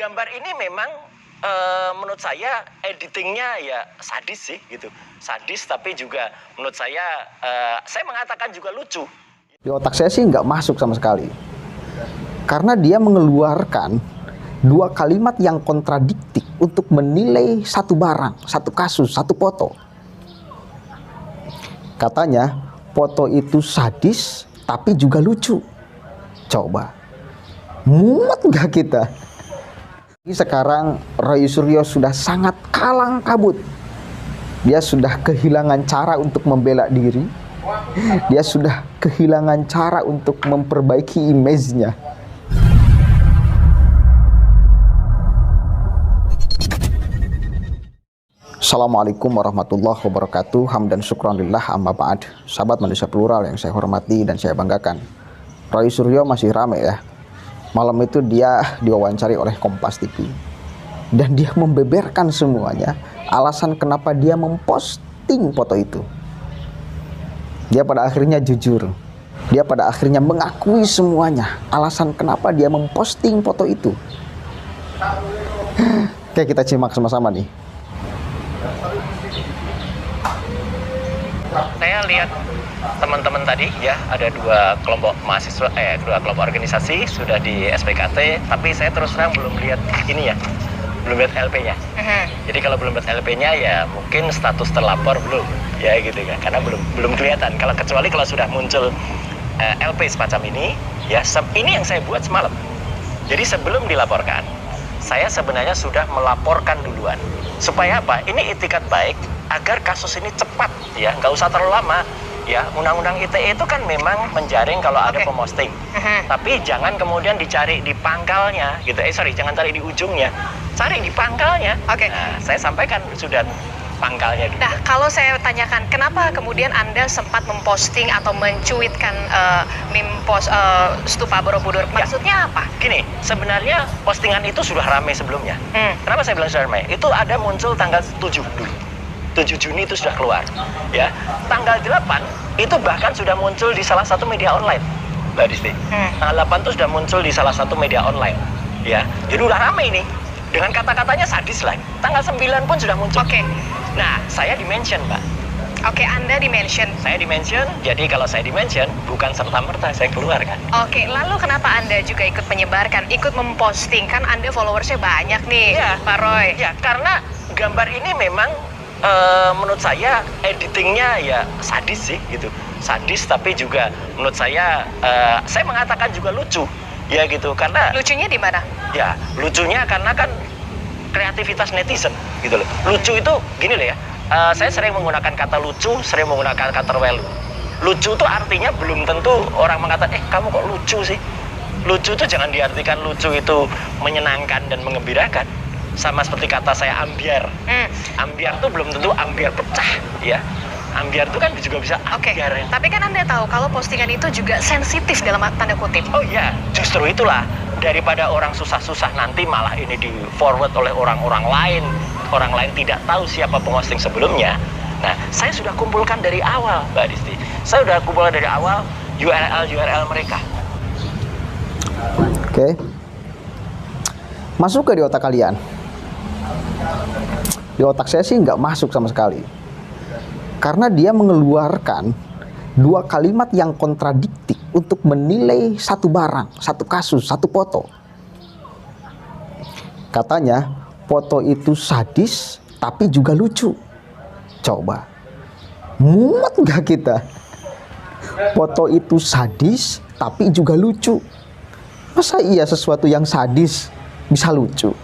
gambar ini memang menurut saya editingnya ya sadis sih gitu. Sadis tapi juga menurut saya mengatakan juga lucu. Di otak saya sih nggak masuk sama sekali. Karena dia mengeluarkan dua kalimat yang kontradiktif untuk menilai satu barang, satu kasus, satu foto. Katanya foto itu sadis tapi juga lucu. Coba, muat nggak kita? Sekarang Roy Suryo sudah sangat kalang kabut. Dia sudah kehilangan cara untuk membela diri. Dia sudah kehilangan cara untuk memperbaiki image-nya. Assalamualaikum warahmatullahi wabarakatuh. Hamdan syukran lillah amma ba'd. Sahabat manusia plural yang saya hormati dan saya banggakan, Roy Suryo masih rame ya. Malam itu dia diwawancari oleh Kompas TV dan dia membeberkan semuanya alasan kenapa dia memposting foto itu. Dia pada akhirnya jujur. Dia pada akhirnya mengakui semuanya alasan kenapa dia memposting foto itu. Oke, kita simak sama-sama nih. Saya lihat teman-teman tadi ya, ada dua kelompok mahasiswa, dua kelompok organisasi sudah di SPKT, tapi saya terus terang belum lihat ini ya, belum lihat LP-nya. Jadi kalau belum lihat LP-nya ya mungkin status terlapor belum ya gitu kan, karena belum kelihatan. Kecuali kalau sudah muncul LP semacam ini ya, ini yang saya buat semalam. Jadi sebelum dilaporkan, saya sebenarnya sudah melaporkan duluan. Supaya apa? Ini itikat baik agar kasus ini cepat ya, nggak usah terlalu lama. Ya, Undang-Undang ITE itu kan memang menjaring kalau ada pemosting. Tapi jangan kemudian dicari di pangkalnya gitu. Jangan cari di ujungnya. Cari di pangkalnya. Nah, saya sampaikan sudah pangkalnya dulu. Nah, kalau saya tanyakan, kenapa kemudian Anda sempat memposting atau mencuitkan meme post Stupa Borobudur? Maksudnya apa? Gini, sebenarnya postingan itu sudah ramai sebelumnya. Kenapa saya bilang sudah ramai? Itu ada muncul tanggal 7 dulu. 7 Juni itu sudah keluar ya. Tanggal 8 itu bahkan sudah muncul di salah satu media online, Mbak Disti. Tanggal 8 itu sudah muncul di salah satu media online ya. Jadi udah ramai ini. Dengan kata-katanya sadis lah. Tanggal 9 pun sudah muncul. Nah, saya di-mention, Mbak. Anda di-mention. Saya di-mention. Jadi kalau saya di-mention bukan serta-merta saya keluar kan. Lalu kenapa Anda juga ikut menyebarkan, ikut memposting? Kan Anda followersnya banyak nih, Pak Roy. Ya, karena gambar ini memang menurut saya editingnya ya sadis sih gitu. Sadis tapi juga menurut saya mengatakan juga lucu ya gitu. Karena lucunya di mana? Ya, lucunya karena kan kreativitas netizen gitu loh. Lucu itu gini loh ya. Saya sering menggunakan kata lucu, sering menggunakan kata value. Lucu itu artinya belum tentu orang mengatakan kamu kok lucu sih. Lucu itu jangan diartikan lucu itu menyenangkan dan menggembirakan. Sama seperti kata saya ambiar. Ambiar tuh belum tentu ambiar pecah ya. Ambiar itu kan juga bisa ambiar ya. Tapi kan Anda tahu kalau postingan itu juga sensitif dalam tanda kutip. Oh iya, justru itulah. Daripada orang susah-susah nanti malah ini di forward oleh orang-orang lain. Orang lain tidak tahu siapa pemosting sebelumnya. Nah, saya sudah kumpulkan dari awal, Mbak Disti. Saya sudah kumpulkan dari awal URL mereka. Oke. Masuk ke di otak kalian? Di otak saya sih nggak masuk sama sekali. Karena dia mengeluarkan dua kalimat yang kontradiktif untuk menilai satu barang, satu kasus, satu foto. Katanya foto itu sadis tapi juga lucu. Coba, muat nggak kita? Foto itu sadis tapi juga lucu. Masa iya sesuatu yang sadis bisa lucu?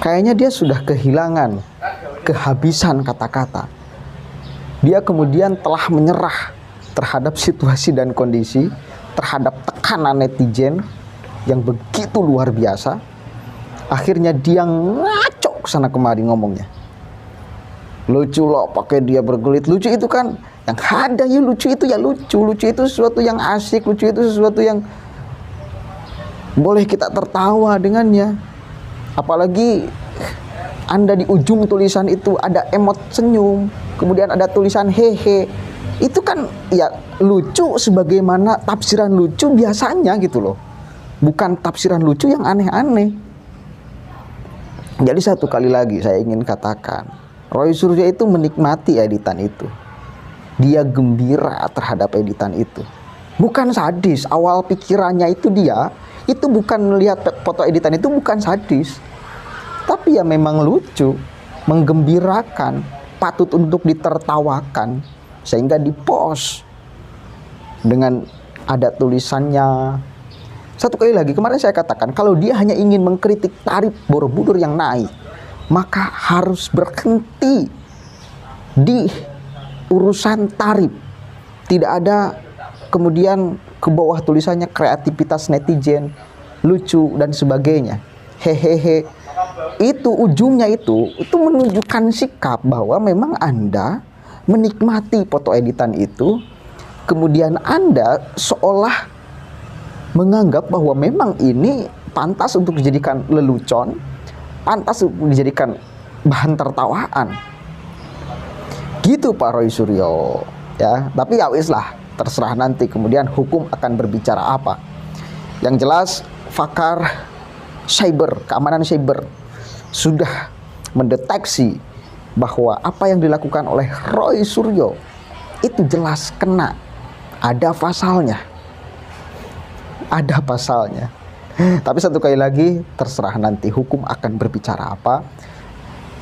Kayaknya dia sudah kehabisan kata-kata. Dia kemudian telah menyerah terhadap situasi dan kondisi, terhadap tekanan netizen yang begitu luar biasa. Akhirnya dia ngaco kesana kemari ngomongnya. Lucu loh pakai dia bergelit. Lucu itu kan yang ada ya, lucu itu ya lucu. Lucu itu sesuatu yang asik, lucu itu sesuatu yang boleh kita tertawa dengannya. Apalagi Anda di ujung tulisan itu ada emot senyum, kemudian ada tulisan hehe. Itu kan ya lucu sebagaimana tafsiran lucu biasanya gitu loh. Bukan tafsiran lucu yang aneh-aneh. Jadi satu kali lagi saya ingin katakan, Roy Suryo itu menikmati editan itu. Dia gembira terhadap editan itu. Bukan sadis. Awal pikirannya itu dia, itu bukan melihat foto editan itu bukan sadis. Tapi ya memang lucu, menggembirakan, patut untuk ditertawakan, sehingga dipost dengan ada tulisannya. Satu kali lagi, kemarin saya katakan kalau dia hanya ingin mengkritik tarif Borobudur yang naik, maka harus berhenti di urusan tarif. Tidak ada kemudian ke bawah tulisannya kreativitas netizen, lucu dan sebagainya. Hehehe. Itu ujungnya itu menunjukkan sikap bahwa memang Anda menikmati foto editan itu, kemudian Anda seolah menganggap bahwa memang ini pantas untuk dijadikan lelucon, pantas untuk dijadikan bahan tertawaan. Gitu Pak Roy Suryo, ya. Tapi ya wis lah, terserah nanti kemudian hukum akan berbicara apa. Yang jelas pakar cyber, keamanan cyber sudah mendeteksi bahwa apa yang dilakukan oleh Roy Suryo itu jelas kena, ada pasalnya. Ada pasalnya. Tapi satu kali lagi, terserah nanti hukum akan berbicara apa.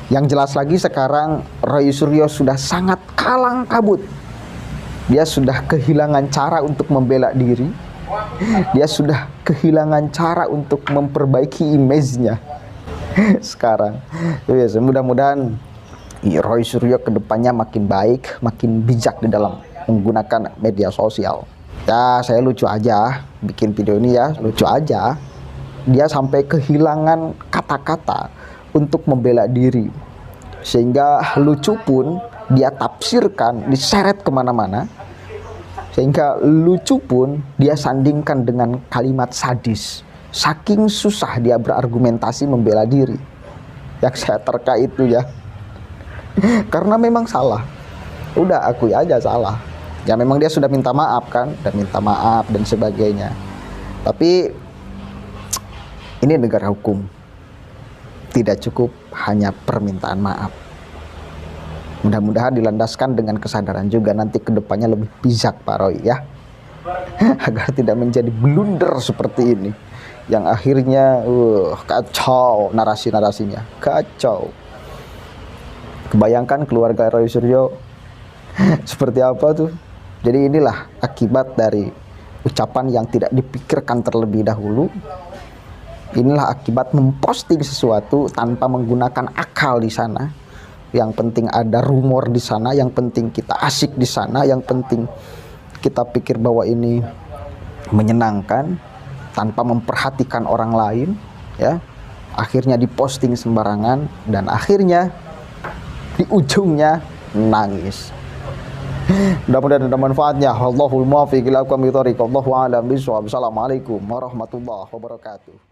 Yang jelas lagi sekarang Roy Suryo sudah sangat kalang kabut. Dia sudah kehilangan cara untuk membela diri. Dia sudah kehilangan cara untuk memperbaiki image-nya sekarang. Yes, mudah-mudahan Roy Suryo kedepannya makin baik, makin bijak di dalam menggunakan media sosial. Ya, saya lucu aja bikin video ini ya, lucu aja. Dia sampai kehilangan kata-kata untuk membela diri, sehingga lucu pun dia tafsirkan, diseret kemana-mana, sehingga lucu pun dia sandingkan dengan kalimat sadis. Saking susah dia berargumentasi membela diri. Yang saya terka itu ya, karena memang salah, udah akui aja salah. Ya memang dia sudah minta maaf kan, dan minta maaf dan sebagainya. Tapi ini negara hukum, tidak cukup hanya permintaan maaf. Mudah-mudahan dilandaskan dengan kesadaran juga nanti kedepannya lebih bijak Pak Roy ya, agar tidak menjadi blunder seperti ini yang akhirnya kacau narasi-narasinya, kacau. Kebayangkan keluarga Roy Suryo seperti apa tuh. Jadi inilah akibat dari ucapan yang tidak dipikirkan terlebih dahulu. Inilah akibat memposting sesuatu tanpa menggunakan akal di sana. Yang penting ada rumor di sana, yang penting kita asik di sana, yang penting kita pikir bahwa ini menyenangkan tanpa memperhatikan orang lain, ya. Akhirnya diposting sembarangan dan akhirnya di ujungnya nangis. Mudah-mudahan ada manfaatnya. Allahul muwaffiq ila aqwamit thoriq. Wallahu a'lam bishawab. Assalamualaikum warahmatullahi wabarakatuh.